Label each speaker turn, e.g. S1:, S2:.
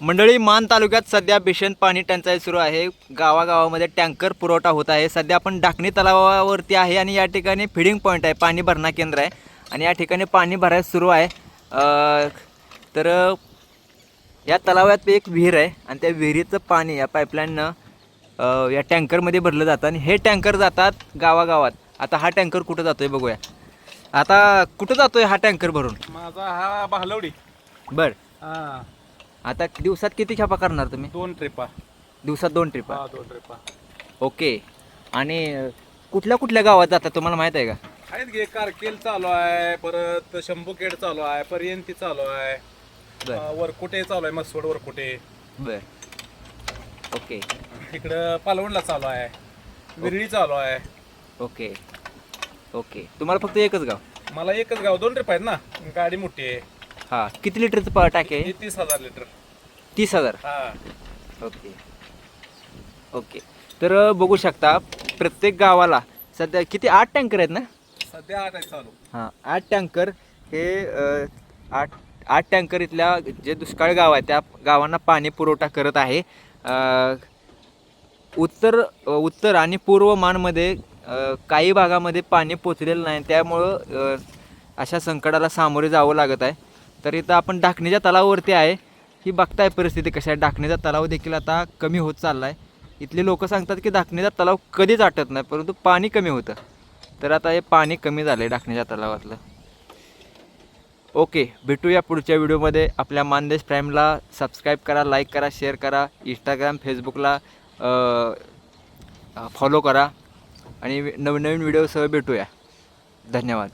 S1: मंडळी, मान तालुक्यात सध्या भीषण पाणी टंचाई सुरू आहे. गावागावामध्ये टँकर पुरवठा होत आहे. सध्या आपण डाकणी तलावावरती आहे आणि या ठिकाणी फिडिंग पॉईंट आहे, पाणी भरणा केंद्र आहे आणि या ठिकाणी पाणी भरायला सुरू आहे. तर या तलावात एक विहीर आहे आणि त्या विहिरीचं पाणी या पाईपलाईननं या टँकरमध्ये भरलं जातं आणि हे टँकर जातात गावागावात. आता हा टँकर कुठं जातोय बघूया. आता कुठं जातोय हा टँकर भरून?
S2: माझा हा बाहलवडी.
S1: बरं,
S2: हा,
S1: आता दिवसात किती खेपा करणार तुम्ही?
S2: 2 ट्रिपा.
S1: दिवसात 2 ट्रिपा?
S2: हा, 2 ट्रिपा.
S1: ओके. आणि कुठल्या कुठल्या गावात जातात तुम्हाला माहित आहे का?
S2: आहेत गे, कारकेल चालू आहे, परत शंभूखेड चालू आहे, पर्यंती चालू आहे,
S1: बरं
S2: वरकुटे चालू आहे, मसवड वरकुटे.
S1: बरं. ओके
S2: इकडं पालवणला चालू आहे, विरळी चालू आहे.
S1: Okay okay. तुम्हाला फक्त एकच गाव?
S2: मला एकच गाव, 2 ट्रिप आहेत ना, गाडी मोठी आहे.
S1: हां, किती लिटरचं टाकी आहे?
S2: ही 30,000 लिटर.
S1: 30,000?
S2: हा.
S1: Okay okay. तर बघू शकता प्रत्येक गावाला सध्या किती 8 टँकर आहेत ना?
S2: सध्या 8 आहे चालू.
S1: हां, 8 टँकर. हे 8 टँकर इथल्या जे दुष्काळ गाव आहे त्या गावांना पाणी पुरवठा करत आहे. उत्तर आणि पूर्व मानमध्ये काही भागामध्ये पाणी पोचलेलं नाही, त्यामुळं अशा संकटाला सामोरे जावं लागत आहे. तर इथं आपण ढाकणीच्या तलावावरती आहे. ही बघताय परिस्थिती कशी आहे. ढाकणीचा तलाव देखील आता कमी होत चालला आहे. इथले लोक सांगतात की ढाकणीचा तलाव कधीच आटत नाही, परंतु पाणी कमी होतं. तर आता हे पाणी कमी झालं आहे ढाकणीच्या तलावातलं. ओके, भेटूया पुढच्या व्हिडिओमध्ये. आपल्या मानदेश प्राईमला सबस्क्राईब करा, लाईक करा, शेअर करा, इंस्टाग्राम फेसबुकला फॉलो करा आणि नवीन नवीन व्हिडिओसह भेटूया. धन्यवाद.